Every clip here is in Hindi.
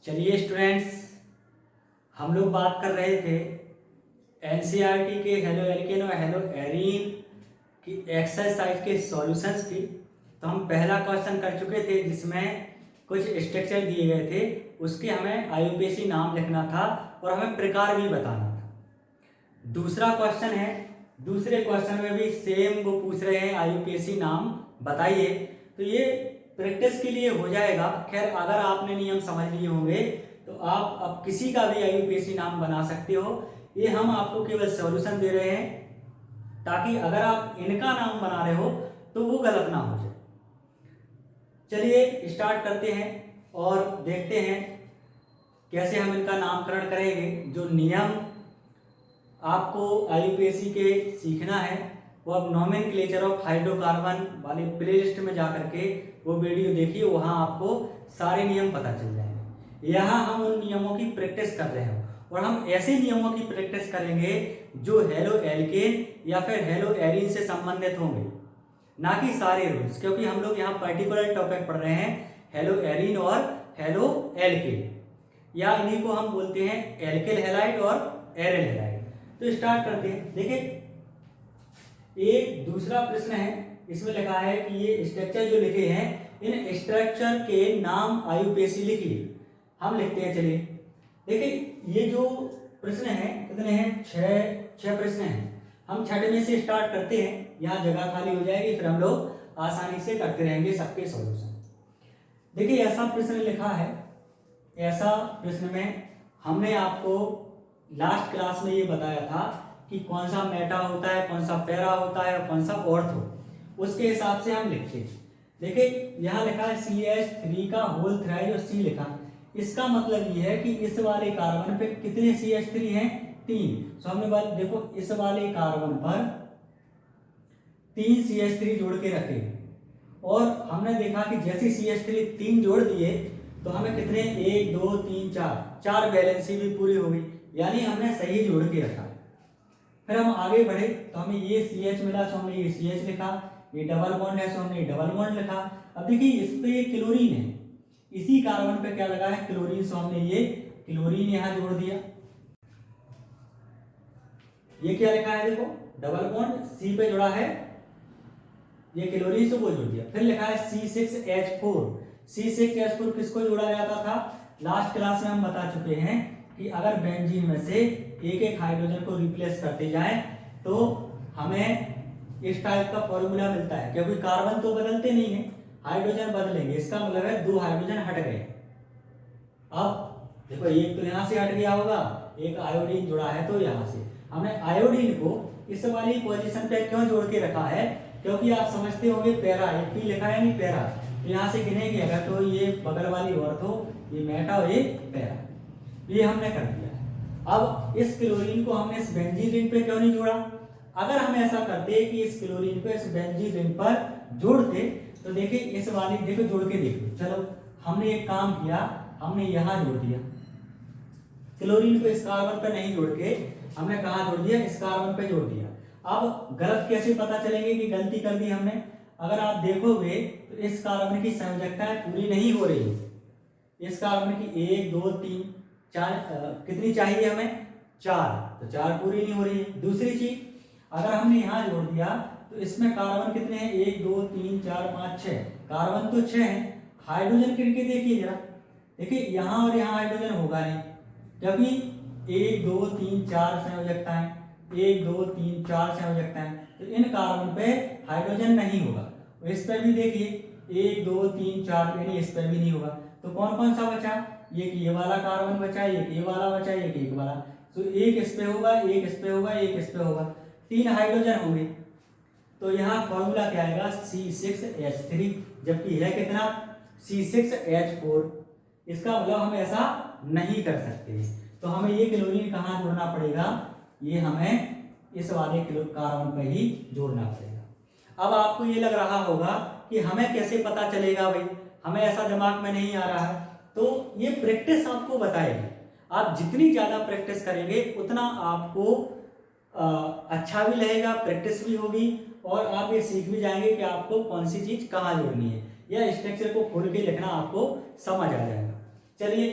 चलिए स्टूडेंट्स, हम लोग बात कर रहे थे एनसीईआरटी के हेलो एल्केन और हेलो एरीन की एक्सरसाइज के सॉल्यूशंस की। तो हम पहला क्वेश्चन कर चुके थे जिसमें कुछ स्ट्रक्चर दिए गए थे, उसके हमें आईयूपीएसी नाम लिखना था और हमें प्रकार भी बताना था। दूसरा क्वेश्चन है, दूसरे क्वेश्चन में भी सेम वो पूछ रहे हैं आईयूपीएसी नाम बताइए। तो ये प्रैक्टिस के लिए हो जाएगा। खैर, अगर आपने नियम समझ लिए होंगे तो आप अब किसी का भी आईयूपीएसी नाम बना सकते हो। ये हम आपको केवल सॉल्यूशन दे रहे हैं ताकि अगर आप इनका नाम बना रहे हो तो वो गलत ना हो जाए। चलिए स्टार्ट करते हैं और देखते हैं कैसे हम इनका नामकरण करेंगे। जो नियम आपको आईयूपीएसी के सीखना है वो अब नोमेनक्लेचर ऑफ हाइड्रोकार्बन वाली प्लेलिस्ट में जा करके वो वीडियो देखिए, वहाँ आपको सारे नियम पता चल जाएंगे। यहाँ हम उन नियमों की प्रैक्टिस कर रहे हैं और हम ऐसे नियमों की प्रैक्टिस करेंगे जो हेलो एल्केन या फिर हेलो एरीन से संबंधित होंगे, ना कि सारे रूल्स, क्योंकि हम लोग यहाँ पर्टिकुलर टॉपिक पढ़ रहे हैं हेलो एरीन और हेलो एल्केन, या इन्हीं को हम बोलते हैं एल्किल हैलाइड और एरिल हैलाइड। तो स्टार्ट करते हैं। देखिए, एक दूसरा प्रश्न है, इसमें लिखा है कि ये स्ट्रक्चर जो लिखे हैं इन स्ट्रक्चर के नाम आईयूपीएसी लिखिए। हम लिखते हैं। चलिए देखिए, ये जो प्रश्न है कितने हैं? छह प्रश्न हैं। हम छठे में से स्टार्ट करते हैं, यहाँ जगह खाली हो जाएगी, फिर हम लोग आसानी से करते रहेंगे सबके सॉल्यूशन। देखिए, ऐसा प्रश्न लिखा है, ऐसा प्रश्न में हमने आपको लास्ट क्लास में ये बताया था कि कौन सा मेटा होता है, कौन सा पैरा होता है और कौन सा ऑर्थो, उसके हिसाब से हम लिखते हैं। देखिए, यहाँ लिखा है CH3 का होल थ्राइज और C लिखा। इसका मतलब ये है कि इस वाले कार्बन पे कितने CH3 हैं? 3। तो हमने बात देखो, इस वाले कार्बन पर 3 CH3 जोड़ के रखे और हमने देखा कि जैसे CH3 3 जोड़ दिए तो हमें कितने 1 2 3 4 बैलेंसी भी पूरी हो गई, यानी हमने सही जोड़ के रखा। फिर हम आगे बढ़े तो हमें ये CH मिला, तो हमने ये CH लिखा, ये डबल बॉन्ड है तो हमने ये डबल बॉन्ड लिखा। अब देखिए, इस पे ये क्लोरीन है, इसी कार्बन पे क्या लगा है? क्लोरीन। सो हमने ये क्लोरीन यहाँ जोड़ दिया। ये क्या लिखा है? देखो, डबल बॉन्ड C पे जुड़ा है, ये क्लोरीन से वो जोड़ दिया। फिर लिखा है C6H4। C6H4 किसको जोड़ा जाता था? लास्ट क्लास में हम बता चुके हैं कि अगर बेंजीन में से एक एक हाइड्रोजन को रिप्लेस करते जाए तो हमें इस टाइप का फॉर्मूला मिलता है, क्योंकि कार्बन तो बदलते नहीं है, हाइड्रोजन बदलेंगे। इसका मतलब है 2 हाइड्रोजन हट गए। अब देखो, एक तो यहाँ से हट गया होगा, एक आयोडीन जुड़ा है तो यहाँ से हमने आयोडीन को इस वाली पोजीशन पे क्यों जोड़ के रखा है? क्योंकि आप समझते होंगे पैरा, एक पी लिखा है नहीं, पैरा। तो यहाँ से गिनेंगे अगर तो ये बगल वाली ऑर्थो, ये मेटा और ये पैरा, ये हमने कर दिया। अब इस क्लोरीन को हमने इस बेंजीन रिंग पे क्यों नहीं जोड़ा? अगर हम ऐसा करते कि इस क्लोरीन को इस बेंजीन रिंग पर जोड़ते तो देखिए, इस वाली देखो, जोड़ के देखो। चलो, हमने एक काम किया, हमने यहाँ जोड़ दिया क्लोरीन को, इस कार्बन पे नहीं जोड़ के हमने कहाँ जोड़ दिया? इस कार्बन पे जोड़ दिया। अब गलत कैसे पता चलेंगे कि गलती कर दी हमने? अगर आप देखोगे तो इस कार्बन की संयोजकताएं पूरी नहीं हो रही है। इस कार्बन की 1 2 3 4 कितनी चाहिए हमें? 4, तो 4 पूरी नहीं हो रही है। दूसरी चीज, अगर हमने यहाँ जोड़ दिया तो इसमें कार्बन कितने हैं? 1 2 3 4 5 6, कार्बन तो 6 है। हाइड्रोजन गिन के देखिए जरा, देखिए यहाँ और यहाँ हाइड्रोजन होगा नहीं, क्योंकि 1 2 3 4 संयोजकताएं, 1 2 3 4 संयोजकताएं, तो इन कार्बन पे हाइड्रोजन नहीं होगा। और इस पर भी देखिए 1 2 3 4, यानी इस पर भी नहीं होगा। तो कौन कौन सा बचा? ये वाला कार्बन बचा, एक ये वाला बचा, एक वाला। तो एक इस पे होगा, एक इस पे होगा, एक इस पे होगा, 3 हाइड्रोजन होंगे। तो यहाँ फॉर्मूला क्या आएगा? C6H3, जबकि है कितना? C6H4। इसका मतलब हम ऐसा नहीं कर सकते, तो हमें ये क्लोरीन कहाँ जोड़ना पड़ेगा? ये हमें इस वाले कार्बन पे ही जोड़ना पड़ेगा। अब आपको ये लग रहा होगा कि हमें कैसे पता चलेगा? भाई, हमें ऐसा दिमाग में नहीं आ रहा है। तो ये प्रैक्टिस आपको बताएगी। आप जितनी ज़्यादा प्रैक्टिस करेंगे उतना आपको अच्छा भी लगेगा, प्रैक्टिस भी होगी और आप ये सीख भी जाएंगे कि आपको कौन सी चीज़ कहाँ जोड़नी है, या स्ट्रक्चर को खोल के लिखना आपको समझ आ जाएगा। चलिए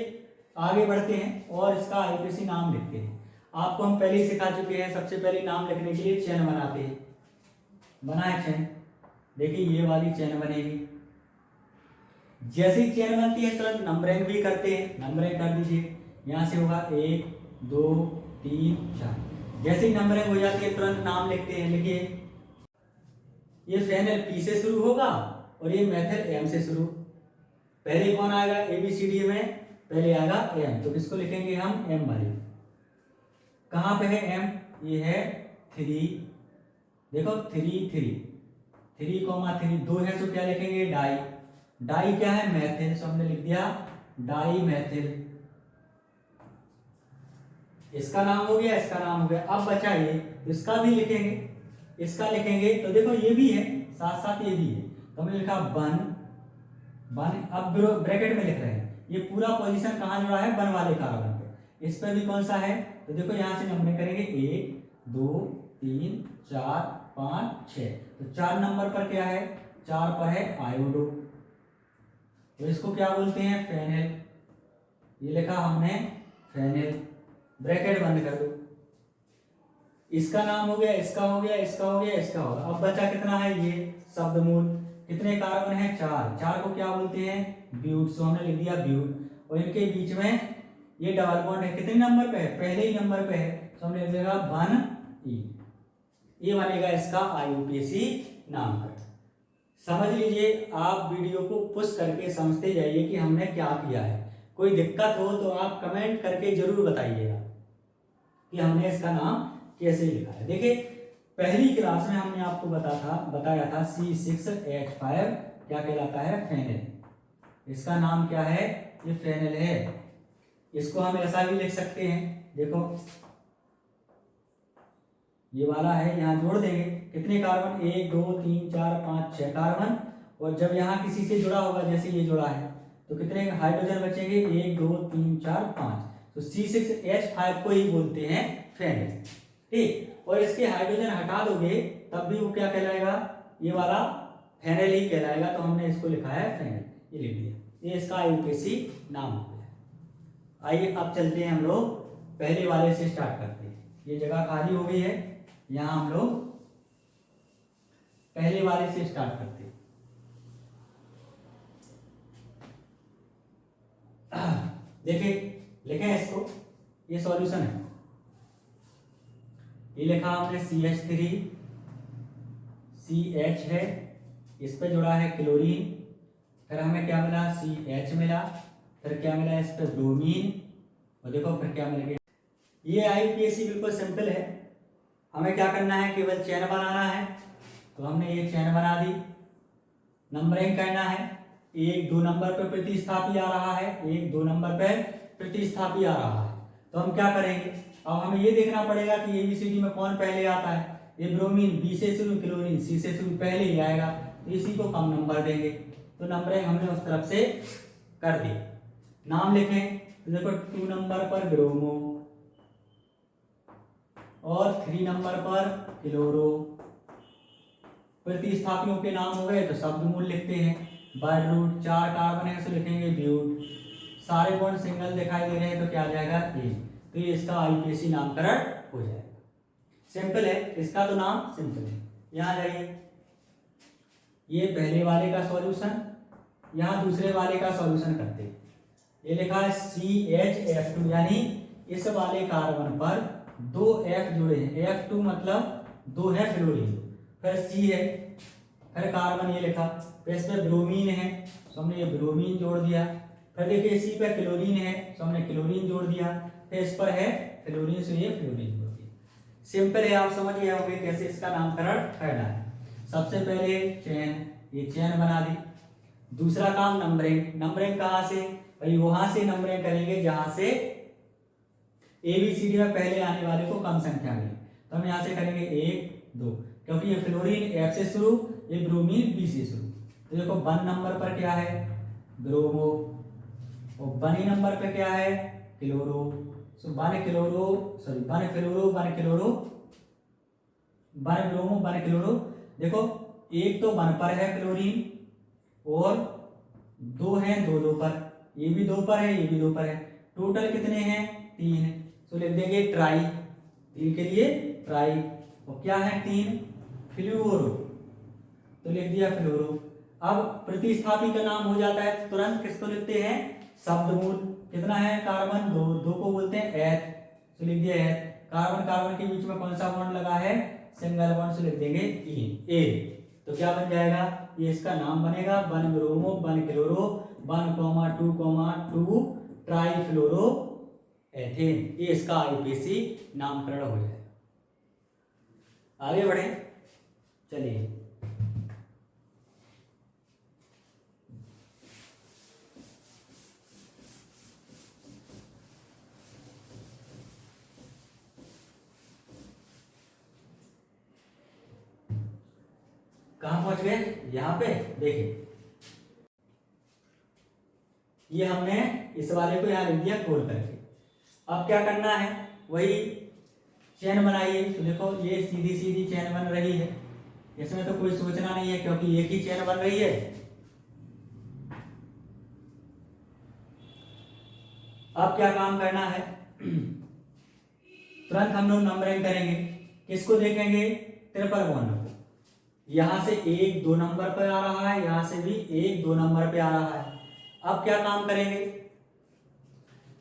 आगे बढ़ते हैं और इसका आईयूपीएसी नाम लिखते हैं। आपको हम पहले ही सिखा चुके हैं, सबसे पहले नाम लिखने के लिए चेन बनाते हैं। बनाए चेन, देखिए ये वाली चेन बनेगी। जैसे ही चेन बनती है तुरंत नंबरिंग भी करते हैं। नंबरिंग कर दीजिए, यहाँ से होगा 1 2 3 4। जैसे ही नंबरिंग हो जाती है तुरंत नाम लिखते हैं। लिखिए, ये फेनल पी से शुरू होगा और ये मेथल एम से शुरू। पहले कौन आएगा एबीसीडी में? पहले आएगा एम, तो किसको लिखेंगे हम? एम वाले। कहाँ पे है एम? ये है 3। देखो 3 3 3,3 2 है, तो क्या लिखेंगे? डाई। डाई क्या है? मेथिल, सो हमने लिख दिया डाई मेथिल। इसका नाम हो गया, इसका नाम हो गया। अब बचा ये, इसका भी लिखेंगे, इसका लिखेंगे। तो देखो ये भी है, साथ साथ ये भी है, तो हमने लिखा बन बन। अब ब्रैकेट में लिख रहे हैं, ये पूरा पोजीशन कहाँ जुड़ा है? बन वाले कार्बन पे। इस पर भी कौन सा है? तो देखो यहाँ से नंबरिंग करेंगे 1 2 3 4 5 6। तो 4 नंबर पर क्या है? 4 पर है आयोडो, तो इसको क्या बोलते हैं? फेनेल। ये लिखा हमने फेनेल। ब्रैकेट बंद कर दो। इसका नाम हो गया, इसका हो गया, इसका हो गया, इसका होगा। अब बचा कितना है? ये शब्दमूल। कितने कार्बन है? 4। 4 को क्या बोलते हैं? ब्यूट, सो हमने लिख दिया ब्यूट। और इनके बीच में ये डबल बॉन्ड है, कितने नंबर पे है? पहले ही नंबर पे है, तो हमने लिख देगा वन ई। ये बनेगा इसका आईयूपीएसी नाम का। समझ लीजिए, आप वीडियो को पुश करके समझते जाइए कि हमने क्या किया है। कोई दिक्कत हो तो आप कमेंट करके जरूर बताइएगा कि हमने इसका नाम कैसे लिखा है। देखिए, पहली क्लास में हमने आपको बताया था C6H5 क्या कहलाता है? फेनेल। इसका नाम क्या है? ये फेनेल है। इसको हम ऐसा भी लिख सकते हैं, देखो ये वाला है, यहाँ जोड़ देंगे। कितने कार्बन? 1 2 3 4 5 6 कार्बन। और जब यहाँ किसी से जुड़ा होगा, जैसे ये जुड़ा है, तो कितने हाइड्रोजन बचेंगे? 1 2 3 4 5। तो C6H5 को ही बोलते हैं फेनेल। ठीक, और इसके हाइड्रोजन हटा दोगे तब भी वो क्या कहलाएगा? ये वाला फेनेल ही कहलाएगा। तो हमने इसको लिखा है फेनेल, ये लिख दिया। ये इसका आईयूपीएसी नाम हो गया। आइए अब चलते हैं, हम लोग पहले वाले से स्टार्ट करते हैं। ये जगह खाली हो गई है, यहाँ हम लोग पहले वाले से स्टार्ट करते हैं। देखिए, लिखें इसको, ये सॉल्यूशन है। ये लिखा हमने CH3 CH है, इस पे जुड़ा है क्लोरीन। फिर हमें क्या मिला? CH मिला। फिर क्या मिला? इस पे ब्रोमीन। और देखो फिर क्या मिल गया। ये आईयूपीएसी बिल्कुल सिंपल है। हमें क्या करना है? केवल चेन बनाना है। तो हमने ये चेन बना दी। नंबरिंग करना है, 1 2 नंबर पे प्रतिस्थापी आ रहा है, 1 2 नंबर पे प्रतिस्थापी आ रहा है। तो हम क्या करेंगे? अब हमें ये देखना पड़ेगा कि एबीसीडी में कौन पहले आता है। ये ब्रोमीन बी से शुरू, क्लोरीन सी से शुरू, पहले ही आएगा, तो इसी को कम नंबर देंगे। तो नंबरिंग हमने उस तरफ से कर दी। नाम लिखें, तो देखो 2 नंबर पर ब्रोमो और 3 नंबर पर क्लोरो। प्रतिस्थापियों के नाम हो गए, तो शब्दमूल लिखते हैं। बर्ड रूट, 4 कार्बन है, तो लिखेंगे ब्यूट। सारे बॉन्ड सिंगल दिखाई दे रहे हैं, तो क्या आ जाएगा? ए। तो ये इसका आईयूपीएसी नामकरण हो जाएगा। सिंपल है, इसका तो नाम सिंपल है। यहाँ जाइए, ये पहले वाले का सॉल्यूशन, यहाँ दूसरे वाले का सॉल्यूशन करते हैं। ये लिखा है CHF2, यानी इस वाले कार्बन पर 2 F जुड़े हैं। F2 मतलब 2 है फ्लोरीन। फिर C है, फिर कार्बन ये लिखा, फिर इस पर ब्रोमीन है, तो हमने ये ब्रोमीन जोड़ दिया। फिर देखिए इसी पर क्लोरीन है, तो हमने क्लोरीन जोड़ दिया। फिर इस पर है फ्लोरीन, से ये फ्लोरीन जोड़ दिया। सिंपल है, आप समझ गए होंगे कैसे इसका नामकरण करना है। सबसे पहले चेन, ये चेन बना दी। दूसरा काम नंबरिंग। नंबरिंग कहाँ से? भाई वहां से नंबरिंग करेंगे जहां से एबीसीडी में पहले आने वाले को कम संख्या मिले। तो हम यहाँ से करेंगे 1 2, क्योंकि ये फ्लोरीन F से शुरू, ये ब्रोमीन B से शुरू। तो देखो 1 नंबर पर क्या है? ब्रोमो। और 1 नंबर पे क्या है? क्लोरो। सो 1 क्लोरो, सॉरी 1 फ्लोरो, 1 क्लोरो, 1 ब्रोमो, 1 क्लोरो। देखो एक तो 1 पर है क्लोरीन और 2 है 2 2 पर, ये भी 2 पर है, ये भी 2 पर है। टोटल कितने हैं 3, तो लिख देंगे ट्राई, 3 के लिए ट्राई। और क्या है 3 फ्लूरो, तो लिख दिया फ्लोरो। अब प्रतिस्थापी का नाम हो जाता है तो तुरंत किसको लिखते हैं शब्दमूल। कितना है कार्बन 2, 2 को बोलते हैं एथ, तो लिख दिया एथ। कार्बन कार्बन के बीच में कौन सा बॉन्ड लगा है सिंगल बॉन्ड, से लिख देंगे ए। तो क्या बन जाएगा ये इसका नाम बनेगा 1 ब्रोमो 1 क्लोरो 1,2,2 ट्राई फ्लोरो एथेन। ये इसका आईपीसी नामकरण हो जाएगा। आगे बढ़े, चलिए कहां पहुंच गए, यहां पे देखिए ये हमने इस वाले को यहां लिख दिया खोल करके। अब क्या करना है वही चेन बनाइए। तो देखो ये सीधी सीधी चेन बन रही है, इसमें तो कोई सोचना नहीं है क्योंकि एक ही चेन बन रही है। अब क्या काम करना है तुरंत हम लोग नंबरिंग करेंगे। किसको देखेंगे ट्रिपल बॉन्ड को। यहां से 1 2 नंबर पे आ रहा है, यहां से भी 1 2 नंबर पे आ रहा है। अब क्या काम करेंगे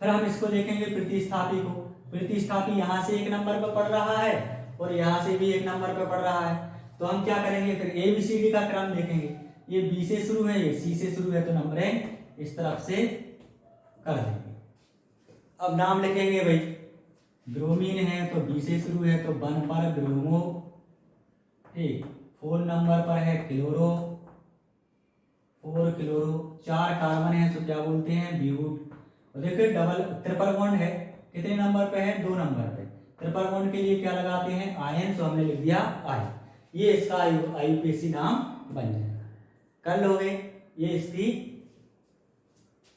फिर हम इसको देखेंगे प्रतिस्थापी को। प्रतिस्थापी यहां से 1 नंबर पे पड़ रहा है और यहां से भी 1 नंबर पे पड़ रहा है। तो हम क्या करेंगे फिर ABCD का क्रम देखेंगे। ये B से शुरू है, ये C से शुरू है, तो नंबरिंग इस तरफ से कर देंगे। अब नाम लिखेंगे भाई, ब्रोमीन है तो B से शुरू है तो 1 पर ब्रोमो, ठीक। 4 नंबर पर है क्लोरो, 4 क्लोरो। 4 कार्बन है तो क्या बोलते हैं ब्यूट। और देखिए डबल ट्रिपल बॉन्ड है, कितने नंबर पे है 2 नंबर पे। ट्रिपल बॉन्ड के लिए क्या लगाते हैं आयन, तो हमने लिख दिया आई। ये इसका आईयूपीएसी नाम बन जाएगा। कर लोगे, ये इसकी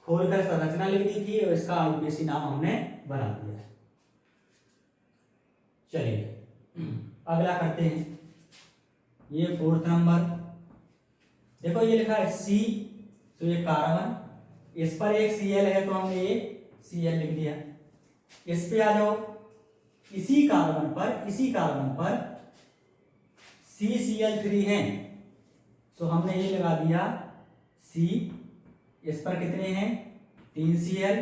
खोलकर संरचना लिख दी थी और इसका आईयूपीएसी नाम हमने बना दिया। चलिए अगला करते हैं। ये 4th नंबर, देखो ये लिखा है C, तो ये कार्बन, इस पर एक Cl है तो हमने ये Cl लिख दिया। इस पे आ जाओ, इसी कार्बन पर CCl3 है तो हमने ये लगा दिया C। इस पर कितने हैं 3 Cl,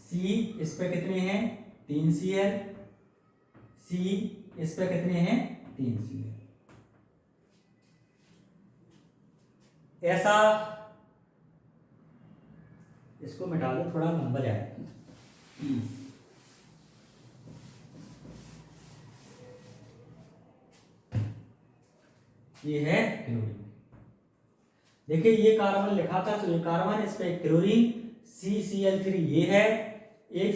C इस पे कितने हैं 3 Cl, C इस पे कितने हैं 3 Cl। ऐसा इसको मिटा दो, थोड़ा लंबा जाएगा। ये है क्लोरीन। देखिए ये कार्बन लिखा था तो ये कार्बन, इस पे क्लोरीन CCl3 ये है, एक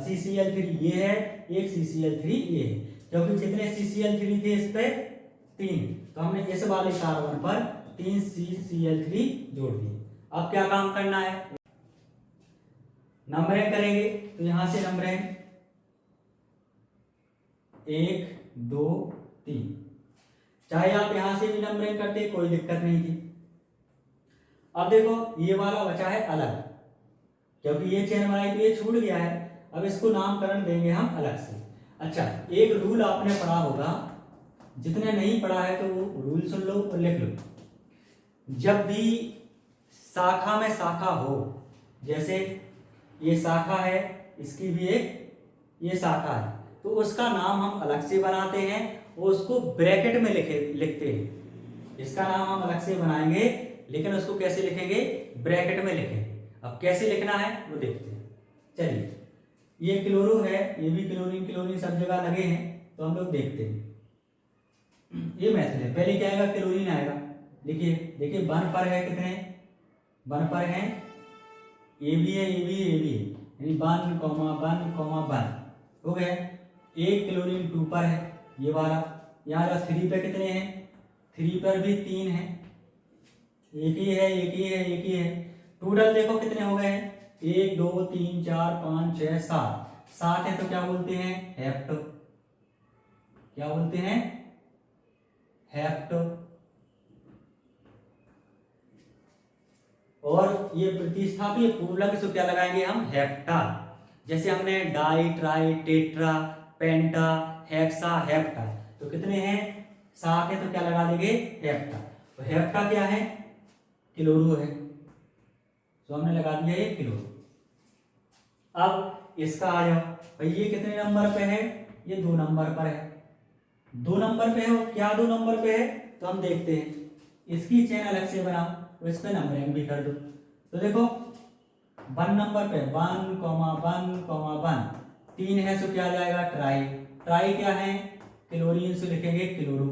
CCl3 ये है, एक CCl3 ये है। क्योंकि जितने CCl3 थे इस पे 3, तो हमने इस वाले कार्बन पर 3 CCl3 जोड़ दिए। अब क्या काम करना है नंबरिंग करेंगे। तो यहां से नंबरिंग 1 2 3, चाहे आप यहां से भी नंबरिंग करते कोई दिक्कत नहीं थी। अब देखो ये वाला बचा है अलग, क्योंकि ये चेन बनाई तो ये छूट गया है। अब इसको नामकरण देंगे हम अलग से। अच्छा एक रूल आपने पढ़ा होगा, जितने नहीं पढ़ा है तो वो रूल सुन लो और लिख लो। जब भी शाखा में शाखा हो, जैसे ये शाखा है, इसकी भी एक ये शाखा है, तो उसका नाम हम अलग से बनाते हैं और उसको ब्रैकेट में लिखते हैं। इसका नाम हम अलग से बनाएंगे लेकिन उसको कैसे लिखेंगे ब्रैकेट में लिखेंगे। अब कैसे लिखना है वो देखते हैं। चलिए ये क्लोरो है, ये भी क्लोरीन क्लोरीन सब जगह लगे हैं, तो हम लोग देखते हैं। ये मेथड है, पहले क्या आएगा क्लोरीन आएगा। देखिए देखिए 1 पर है कितने 1 पर है, ए भी है ए भी है ए भी है, यानी 1,1,1 हो गया। एक क्लोरीन 2 पर है ये वाला, यहाँ 3 पे कितने हैं 3 पर भी 3 है, एक ही है एक ही है एक ही है। टोटल देखो कितने हो गए हैं 1 2 3 4 5 6 7, 7 है तो क्या बोलते हैं हेप्टो। क्या बोलते हैं हेप्टो। और ये प्रतिस्थापी पूर्वलंग से क्या लगाएंगे हम, हेप्टा। जैसे हमने डाई, ट्राई, टेट्रा, पेंटा, हेक्सा, हेप्टा, तो कितने हैं, 7 है, तो क्या लगा देंगे, हेप्टा। तो हेप्टा क्या है, क्लोरो है, तो हमने लगा दिया ये क्लोरो। अब इसका आ जाओ भाई, ये कितने नंबर पे है, ये 2 नंबर पर है, 2 नंबर पे है। और क्या 2 नंबर पे है, तो हम देखते हैं, इसकी चेन अलग से बनाओ, तो इस पे नंबरिंग भी कर दो। तो देखो 1 नंबर पे 1, 1, 3 है, सो क्या आ जाएगा, ट्राई। ट्राई क्या है, क्लोरीन, से लिखेंगे क्लोरो।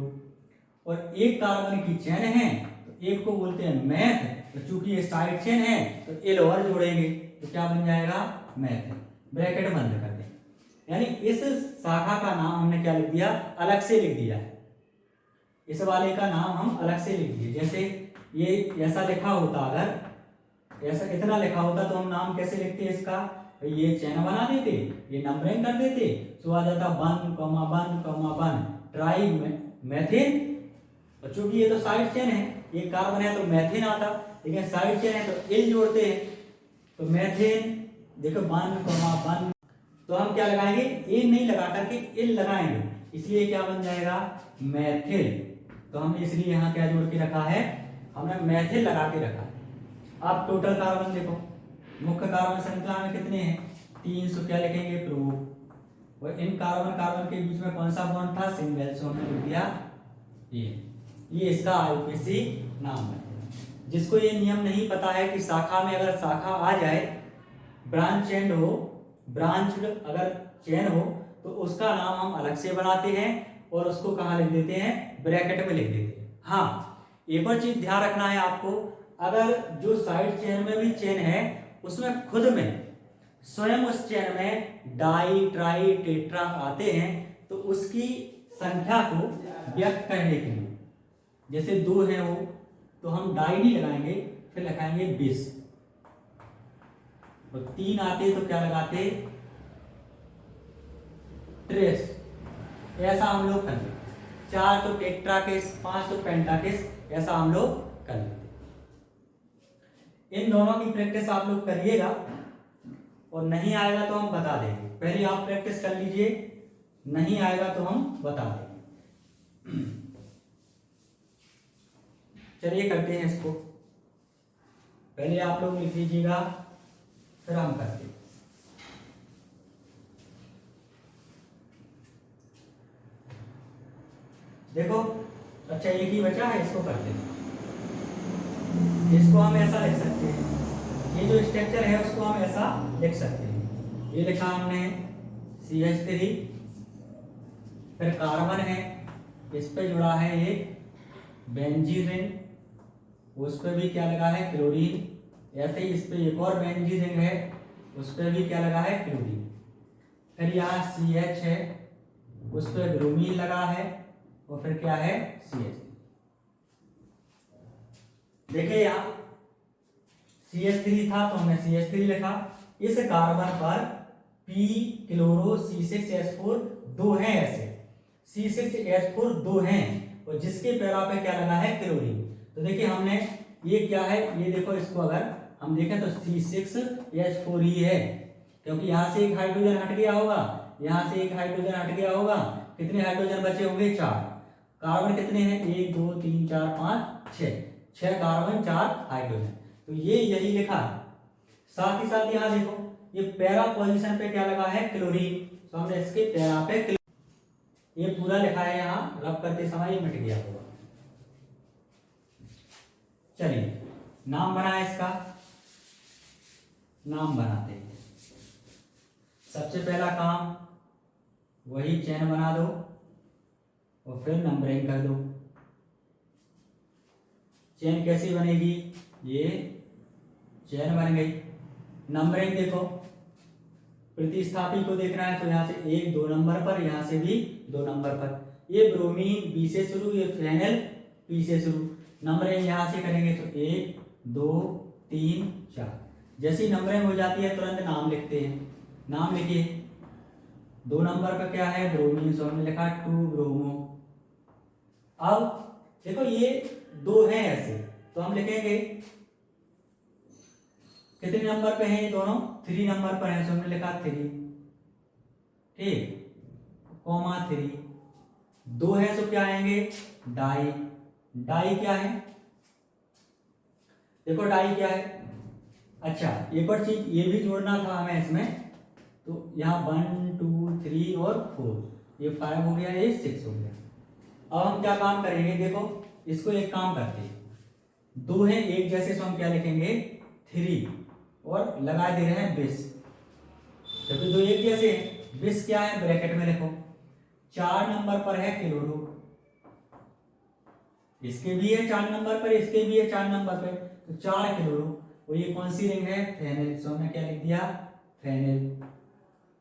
और एक कार्बन की चेन है, तो एक को बोलते हैं मैथ, तो चूंकि ये साइड चेन है तो एल और जोड़ेंगे, तो क्या बन जाएगा, मैथ। ब्रैकेट बंद कर दें, यानी इस शाखा का नाम हमने क्या लिख दिया, अलग से लिख दिया है, इस वाले का नाम हम अलग से लिख दिए। जैसे ये ऐसा लिखा होता, अगर ऐसा इतना लिखा होता तो हम नाम कैसे लिखते इसका, तो ये चेन बना देते, ये नंबरिंग कर देते, तो आ जाता 1, 1, 1 ट्राई मैथिन। और चूंकि ये तो साइड चेन है, ये कार्बन है तो मैथिन आता, लेकिन साइड चेन है तो एल जोड़ते हैं, तो मैथिन। देखो 1, 1, तो हम क्या लगाएंगे, ए नहीं लगा करके एल लगाएंगे, इसलिए क्या बन जाएगा, मैथिल। तो हमने इसलिए यहाँ क्या जोड़ के रखा है, हमने मैथिल लगा के रखा है। आप टोटल कार्बन देखो, मुख्य कार्बन श्रृंखला में कितने हैं, 3, सो क्या लिखेंगे, प्रो। और इन कार्बन कार्बन के बीच में कौन सा बॉन्ड था, सिंगल, सो हमने लिख दिया ये इसका आईयूपीएसी नाम है। जिसको ये नियम नहीं पता है कि शाखा में अगर शाखा आ जाए, ब्रांच एंड हो, ब्रांच अगर चेन हो, तो उसका नाम हम अलग से बनाते हैं और उसको कहाँ लिख देते हैं, ब्रैकेट में लिख देते हैं। हाँ, एक और चीज ध्यान रखना है आपको, अगर जो साइड चेन में भी चेन है, उसमें खुद में स्वयं उस चेन में डाई, ट्राई, टेट्रा आते हैं, तो उसकी संख्या को व्यक्त करने के लिए, जैसे 2 है वो, तो हम डाई नहीं लगाएंगे, फिर लगाएंगे 20। और 3 आते तो क्या लगाते, ट्रेस, ऐसा हम लोग कर लेते। 4 तो टेट्राकिस, 5 तो पेंटाकिस, ऐसा हम लोग कर लेते। इन दोनों की प्रैक्टिस आप लोग करिएगा, और नहीं आएगा तो हम बता देंगे। पहले आप प्रैक्टिस कर लीजिए, नहीं आएगा तो हम बता देंगे। चलिए करते हैं इसको, पहले आप लोग लिख लीजिएगा, फिर हम करते हैं। देखो अच्छा, एक ही बचा है, इसको करते हैं। इसको हम ऐसा लिख सकते हैं, ये जो स्ट्रक्चर है उसको हम ऐसा लिख सकते हैं। ये लिखा हमने CH3, फिर कार्बन है, इस पे जुड़ा है एक बेंजीन रिंग, उस पे भी क्या लगा है, क्लोरीन। ऐसे ही इस पे एक और बेंजीन रिंग है, उस पे भी क्या लगा है, क्लोरीन। फिर यहाँ CH है, उस पे ब्रोमीन लगा है, और फिर क्या है, CH। देखिए यहाँ CH3 था तो हमने CH3 लिखा। इस कार्बन पर P क्लोरो C6H4 2 हैं, ऐसे C6H4 2 हैं, और जिसके पैरा पे क्या लगा है, क्लोरीन। तो देखिए हमने ये क्या है, ये देखो, इसको अगर हम देखें तो C6H4 ही है, क्योंकि यहाँ से एक हाइड्रोजन हट गया होगा, यहाँ से एक हाइड्रोजन हट गया होगा, कितने हाइड्रोजन बचे होंगे, 4। कार्बन कितने हैं, 1, 2, 3, 4, 5, 6 कार्बन, 4 हाइड्रोजन, तो ये यही लिखा है। साथ ही साथ यहाँ देखो, ये पैरा पोजीशन पे क्या लगा है, क्लोरीन, तो हमने इसके पैरा पे ये पूरा लिखा है, यहाँ रब करते समय मिट गया होगा। चलिए नाम बना है, इसका नाम बनाते हैं। सबसे पहला काम, वही चेन बना दो और फिर नंबरिंग कर दो। चेन कैसी बनेगी, ये चेन बन गई। नंबरिंग देखो, प्रतिस्थापी को देखना है तो यहाँ से 1, 2 नंबर पर, यहाँ से भी 2 नंबर पर। ये ब्रोमीन B से शुरू, ये फेनल P से शुरू। नंबरिंग यहाँ से करेंगे तो 1, 2, 3, 4। जैसी नंबरिंग हो जाती है तुरंत नाम लिखते हैं। नाम लिखिए। 2 नंबर पर क्या है, ब्रोमीन, सो हमने लिखा 2 ब्रोमो। अब देखो ये 2 हैं ऐसे, तो हम लिखेंगे कितने नंबर पे हैं ये दोनों? 3 नंबर पर है, तो हमने लिखा 3, ठीक, कॉमा 3। 2 है तो क्या आएंगे? डाई। डाई क्या है? देखो डाई क्या है। अच्छा एक और चीज ये भी जोड़ना था हमें इसमें, तो यहाँ 1 2 3 और 4, ये 5 हो गया, ये 6 हो गया। अब हम क्या काम करेंगे, देखो इसको एक काम करते हैं, 2 है एक जैसे, तो हम क्या लिखेंगे? 3 और लगा दे रहे हैं 20, क्योंकि 2 एक जैसे हैं। 20 क्या है? ब्रैकेट में लिखो। 4 नंबर पर है क्लोरो, इसके भी है 4 नंबर पर, इसके भी है 4 नंबर पर, तो 4 क्लोरो। और ये कौन सी रिंग है? फेनिल। सो हमने क्या लिख दिया? फेनिल,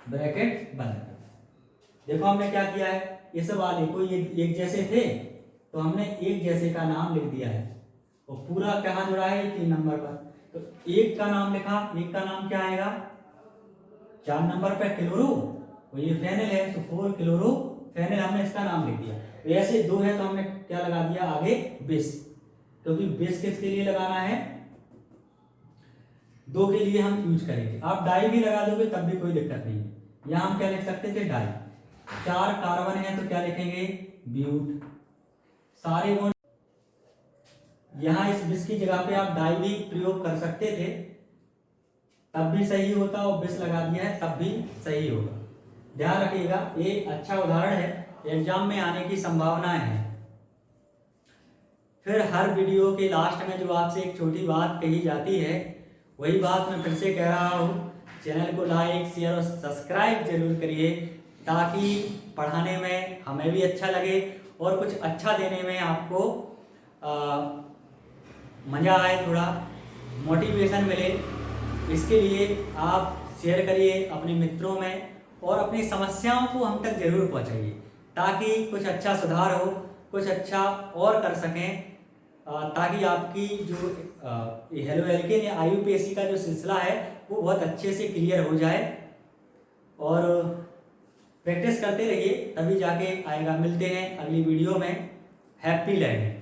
ब्रैकेट बंद कर। देखो हमने क्या किया है, इस वाले को ये एक जैसे थे तो हमने एक जैसे का नाम लिख दिया है, और पूरा कहाँ जुड़ा है? 3 नंबर पर। तो एक का नाम लिखा, एक का नाम क्या आएगा? 4 नंबर पर क्लोरो, और ये फेनिल है, तो 4 क्लोरो फेनिल, हमने इसका नाम लिख दिया। ऐसे 2 है तो हमने क्या लगा दिया आगे? 20, क्योंकि 20 किसके लिए लगाना है? 2 के लिए हम यूज करेंगे। आप डाई भी लगा दोगे तब भी कोई दिक्कत नहीं है। यहाँ हम क्या लिख सकते थे? डाई। 4 कार्बन है तो क्या लिखेंगे? ब्यूट। सारे बॉन्ड, यहाँ इस 20 की जगह पे आप डाई भी प्रयोग कर सकते थे, तब भी सही होता, और 20 लगा दिया है तब भी सही होगा। ध्यान रखिएगा, ये अच्छा उदाहरण है, एग्जाम में आने की संभावना है। फिर हर वीडियो के लास्ट में जो आपसे एक छोटी बात कही जाती है, वही बात मैं फिर से कह रहा हूँ, चैनल को लाइक शेयर और सब्सक्राइब जरूर करिए, ताकि पढ़ाने में हमें भी अच्छा लगे और कुछ अच्छा देने में आपको मज़ा आए, थोड़ा मोटिवेशन मिले। इसके लिए आप शेयर करिए अपने मित्रों में, और अपनी समस्याओं को हम तक जरूर पहुंचाइए, ताकि कुछ अच्छा सुधार हो, कुछ अच्छा और कर सकें, ताकि आपकी जो हेलो एल्केन या IUPAC का जो सिलसिला है वो बहुत अच्छे से क्लियर हो जाए। और प्रैक्टिस करते रहिए, तभी जाके आएगा। मिलते हैं अगली वीडियो में। Happy learning.